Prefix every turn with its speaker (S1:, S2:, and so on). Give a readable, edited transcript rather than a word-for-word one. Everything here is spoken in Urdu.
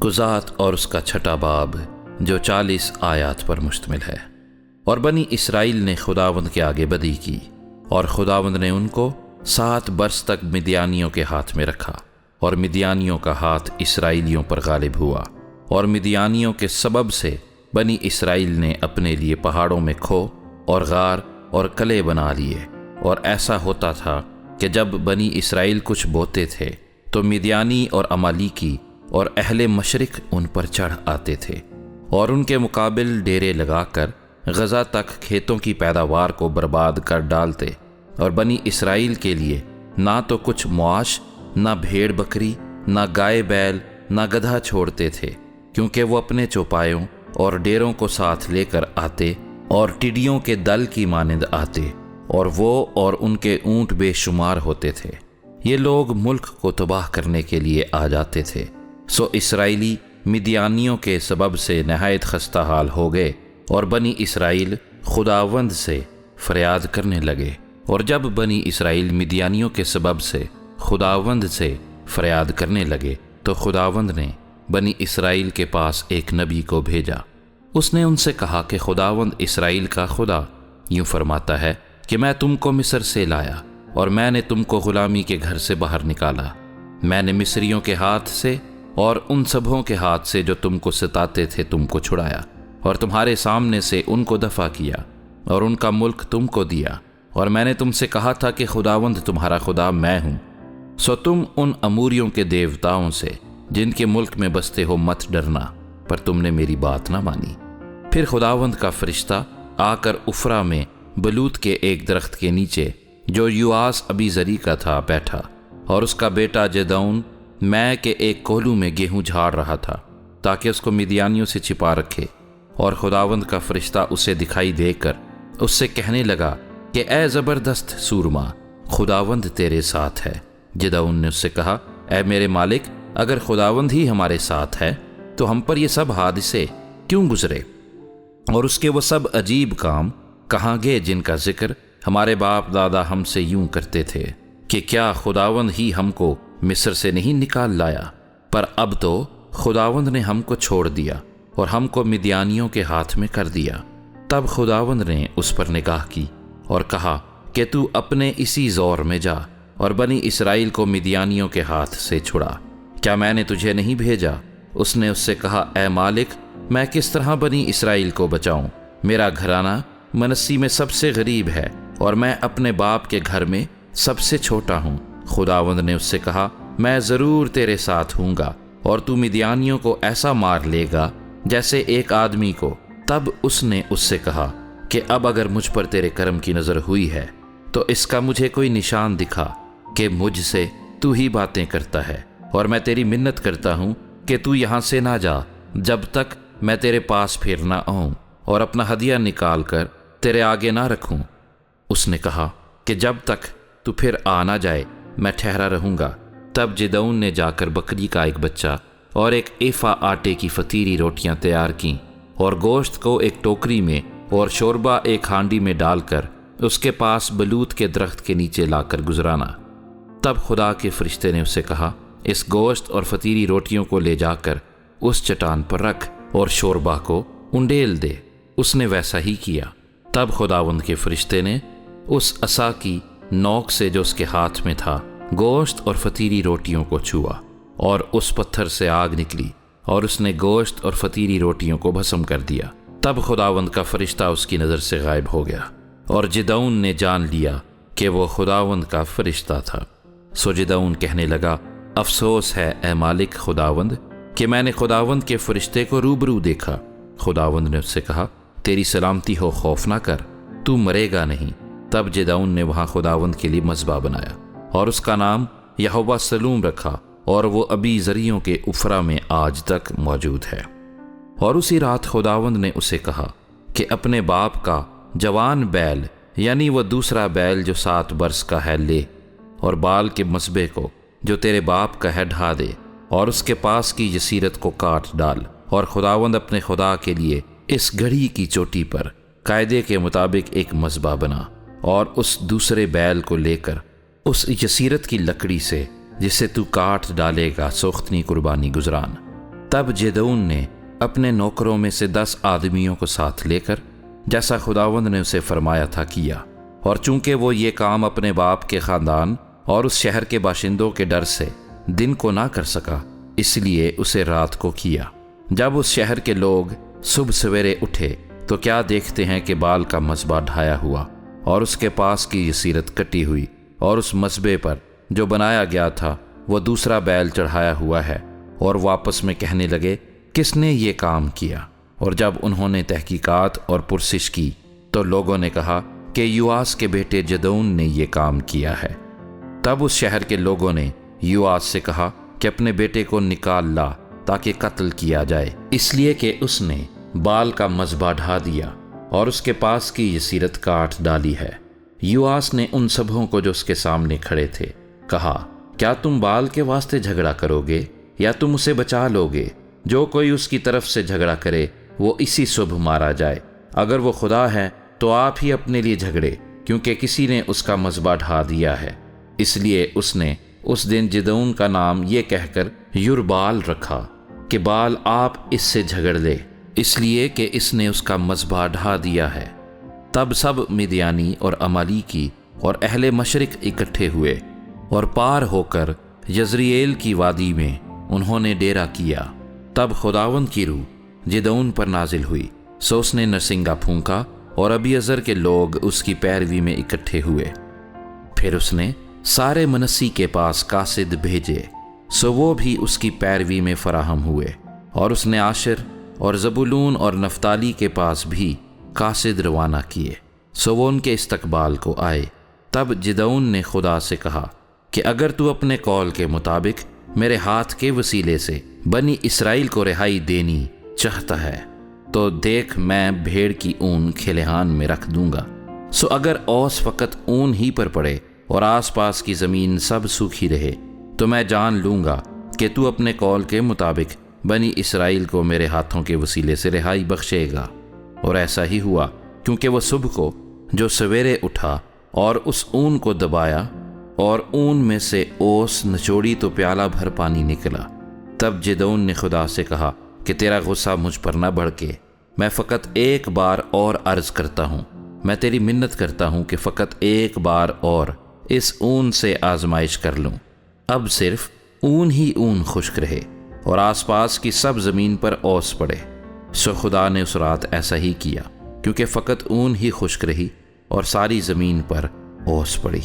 S1: قضات اور اس کا چھٹا باب جو 40 آیات پر مشتمل ہے۔ اور بنی اسرائیل نے خداوند کے آگے بدی کی، اور خداوند نے ان کو 7 برس تک مدیانیوں کے ہاتھ میں رکھا، اور مدیانیوں کا ہاتھ اسرائیلیوں پر غالب ہوا، اور مدیانیوں کے سبب سے بنی اسرائیل نے اپنے لیے پہاڑوں میں کھو اور غار اور قلعے بنا لیے۔ اور ایسا ہوتا تھا کہ جب بنی اسرائیل کچھ بوتے تھے تو مدیانی اور امالیکی اور اہل مشرق ان پر چڑھ آتے تھے اور ان کے مقابل ڈیرے لگا کر غزہ تک کھیتوں کی پیداوار کو برباد کر ڈالتے، اور بنی اسرائیل کے لیے نہ تو کچھ معاش، نہ بھیڑ بکری، نہ گائے بیل، نہ گدھا چھوڑتے تھے، کیونکہ وہ اپنے چوپایوں اور ڈیروں کو ساتھ لے کر آتے اور ٹڈیوں کے دل کی مانند آتے، اور وہ اور ان کے اونٹ بے شمار ہوتے تھے۔ یہ لوگ ملک کو تباہ کرنے کے لیے آ جاتے تھے، سو اسرائیلی مدیانیوں کے سبب سے نہایت خستہ حال ہو گئے، اور بنی اسرائیل خداوند سے فریاد کرنے لگے۔ اور جب بنی اسرائیل مدیانیوں کے سبب سے خداوند سے فریاد کرنے لگے تو خداوند نے بنی اسرائیل کے پاس ایک نبی کو بھیجا۔ اس نے ان سے کہا کہ خداوند اسرائیل کا خدا یوں فرماتا ہے کہ میں تم کو مصر سے لایا، اور میں نے تم کو غلامی کے گھر سے باہر نکالا۔ میں نے مصریوں کے ہاتھ سے اور ان سبھوں کے ہاتھ سے جو تم کو ستاتے تھے تم کو چھڑایا، اور تمہارے سامنے سے ان کو دفع کیا، اور ان کا ملک تم کو دیا۔ اور میں نے تم سے کہا تھا کہ خداوند تمہارا خدا میں ہوں، سو تم ان اموریوں کے دیوتاؤں سے جن کے ملک میں بستے ہو مت ڈرنا، پر تم نے میری بات نہ مانی۔ پھر خداوند کا فرشتہ آ کر افرا میں بلوت کے ایک درخت کے نیچے جو یواس ابی زری کا تھا بیٹھا، اور اس کا بیٹا جدعون میں کے ایک کولو میں گیہوں جھاڑ رہا تھا تاکہ اس کو مدیانیوں سے چھپا رکھے۔ اور خداوند کا فرشتہ اسے دکھائی دے کر اس سے کہنے لگا کہ اے زبردست سورما، خداوند تیرے ساتھ ہے۔ جدعون نے اس سے کہا، اے میرے مالک، اگر خداوند ہی ہمارے ساتھ ہے تو ہم پر یہ سب حادثے کیوں گزرے، اور اس کے وہ سب عجیب کام کہاں گئے جن کا ذکر ہمارے باپ دادا ہم سے یوں کرتے تھے کہ کیا خداوند ہی ہم کو مصر سے نہیں نکال لایا؟ پر اب تو خداوند نے ہم کو چھوڑ دیا اور ہم کو مدیانیوں کے ہاتھ میں کر دیا۔ تب خداوند نے اس پر نگاہ کی اور کہا کہ تو اپنے اسی زور میں جا اور بنی اسرائیل کو مدیانیوں کے ہاتھ سے چھڑا۔ کیا میں نے تجھے نہیں بھیجا؟ اس نے اس سے کہا، اے مالک، میں کس طرح بنی اسرائیل کو بچاؤں؟ میرا گھرانہ منسی میں سب سے غریب ہے، اور میں اپنے باپ کے گھر میں سب سے چھوٹا ہوں۔ خداوند نے اس سے کہا، میں ضرور تیرے ساتھ ہوں گا، اور تو مدیانیوں کو ایسا مار لے گا جیسے ایک آدمی کو۔ تب اس نے اس سے کہا کہ اب اگر مجھ پر تیرے کرم کی نظر ہوئی ہے تو اس کا مجھے کوئی نشان دکھا کہ مجھ سے تو ہی باتیں کرتا ہے، اور میں تیری منت کرتا ہوں کہ تو یہاں سے نہ جا جب تک میں تیرے پاس پھر نہ آؤں اور اپنا ہدیہ نکال کر تیرے آگے نہ رکھوں۔ اس نے کہا کہ جب تک تو پھر آ نہ جائے میں ٹھہرا رہوں گا۔ تب جدعون نے جا کر بکری کا ایک بچہ اور ایک ایفا آٹے کی فطیری روٹیاں تیار کیں، اور گوشت کو ایک ٹوکری میں اور شوربہ ایک ہانڈی میں ڈال کر اس کے پاس بلوت کے درخت کے نیچے لا کر گزرانا۔ تب خدا کے فرشتے نے اسے کہا، اس گوشت اور فطیری روٹیوں کو لے جا کر اس چٹان پر رکھ اور شوربہ کو انڈیل دے۔ اس نے ویسا ہی کیا۔ تب خداوند کے فرشتے نے اس عصا کی نوک سے جو اس کے ہاتھ میں تھا گوشت اور فطیری روٹیوں کو چھوا، اور اس پتھر سے آگ نکلی، اور اس نے گوشت اور فطیری روٹیوں کو بھسم کر دیا۔ تب خداوند کا فرشتہ اس کی نظر سے غائب ہو گیا، اور جدعون نے جان لیا کہ وہ خداوند کا فرشتہ تھا۔ سو جدعون کہنے لگا، افسوس ہے اے مالک خداوند کہ میں نے خداوند کے فرشتے کو روبرو دیکھا۔ خداوند نے اس سے کہا، تیری سلامتی ہو، خوف نہ کر، تو مرے گا نہیں۔ تب جدعون نے وہاں خداوند کے لیے مذبح بنایا، اور اس کا نام یہوہ سلوم رکھا، اور وہ ابی زریوں کے افرا میں آج تک موجود ہے۔ اور اسی رات خداوند نے اسے کہا کہ اپنے باپ کا جوان بیل، یعنی وہ دوسرا بیل جو 7 برس کا ہے، لے، اور بال کے مذبح کو جو تیرے باپ کا ہے ڈھا دے، اور اس کے پاس کی جسیرت کو کاٹ ڈال۔ اور خداوند اپنے خدا کے لیے اس گڑھی کی چوٹی پر قاعدے کے مطابق ایک مذبح بنا، اور اس دوسرے بیل کو لے کر اس جسیرت کی لکڑی سے جسے تو کاٹ ڈالے گا سوختنی قربانی گزران۔ تب جدعون نے اپنے نوکروں میں سے 10 آدمیوں کو ساتھ لے کر جیسا خداوند نے اسے فرمایا تھا کیا، اور چونکہ وہ یہ کام اپنے باپ کے خاندان اور اس شہر کے باشندوں کے ڈر سے دن کو نہ کر سکا، اس لیے اسے رات کو کیا۔ جب اس شہر کے لوگ صبح سویرے اٹھے تو کیا دیکھتے ہیں کہ بال کا مذبح ڈھایا ہوا اور اس کے پاس کی یسیرت کٹی ہوئی، اور اس مذبح پر جو بنایا گیا تھا وہ دوسرا بیل چڑھایا ہوا ہے، اور وہ آپس میں کہنے لگے کس نے یہ کام کیا؟ اور جب انہوں نے تحقیقات اور پرسش کی تو لوگوں نے کہا کہ یوآس کے بیٹے جدعون نے یہ کام کیا ہے۔ تب اس شہر کے لوگوں نے یوآس سے کہا کہ اپنے بیٹے کو نکال لا تاکہ قتل کیا جائے، اس لیے کہ اس نے بال کا مذبح ڈھا دیا اور اس کے پاس کی یسیرت کاٹ ڈالی ہے۔ یوآس نے ان سبھوں کو جو اس کے سامنے کھڑے تھے کہا، کیا تم بال کے واسطے جھگڑا کرو گے یا تم اسے بچا لو گے؟ جو کوئی اس کی طرف سے جھگڑا کرے وہ اسی صبح مارا جائے۔ اگر وہ خدا ہے تو آپ ہی اپنے لیے جھگڑے، کیونکہ کسی نے اس کا مذبح ڈھا دیا ہے۔ اس لیے اس نے اس دن جدعون کا نام یہ کہہ کر یربال رکھا کہ بال آپ اس سے جھگڑ لے، اس لیے کہ اس نے اس کا مذبح ڈھا دیا ہے۔ تب سب مدیانی اور امالیکی اور اہل مشرق اکٹھے ہوئے اور پار ہو کر یزرییل کی وادی میں انہوں نے ڈیرا کیا۔ تب خداوند کی روح جدعون پر نازل ہوئی، سو اس نے نرسنگا پھونکا اور ابیعزر کے لوگ اس کی پیروی میں اکٹھے ہوئے۔ پھر اس نے سارے منسی کے پاس قاصد بھیجے، سو وہ بھی اس کی پیروی میں فراہم ہوئے، اور اس نے عاشر اور زبولون اور نفتالی کے پاس بھی قاصد روانہ کیے، سو وہ ان کے استقبال کو آئے۔ تب جدعون نے خدا سے کہا کہ اگر تو اپنے قول کے مطابق میرے ہاتھ کے وسیلے سے بنی اسرائیل کو رہائی دینی چاہتا ہے تو دیکھ میں بھیڑ کی اون کھلیہان میں رکھ دوں گا۔ سو اگر اوس فقط اون ہی پر پڑے اور آس پاس کی زمین سب سوکھی رہے تو میں جان لوں گا کہ تو اپنے قول کے مطابق بنی اسرائیل کو میرے ہاتھوں کے وسیلے سے رہائی بخشے گا۔ اور ایسا ہی ہوا، کیونکہ وہ صبح کو جو سویرے اٹھا اور اس اون کو دبایا اور اون میں سے اوس نچوڑی تو پیالہ بھر پانی نکلا۔ تب جدعون نے خدا سے کہا کہ تیرا غصہ مجھ پر نہ بھڑکے، میں فقط ایک بار اور عرض کرتا ہوں، میں تیری منت کرتا ہوں کہ فقط ایک بار اور اس اون سے آزمائش کر لوں۔ اب صرف اون ہی اون خشک رہے اور آس پاس کی سب زمین پر اوس پڑے۔ سو خدا نے اس رات ایسا ہی کیا، کیونکہ فقط اون ہی خشک رہی اور ساری زمین پر اوس پڑی۔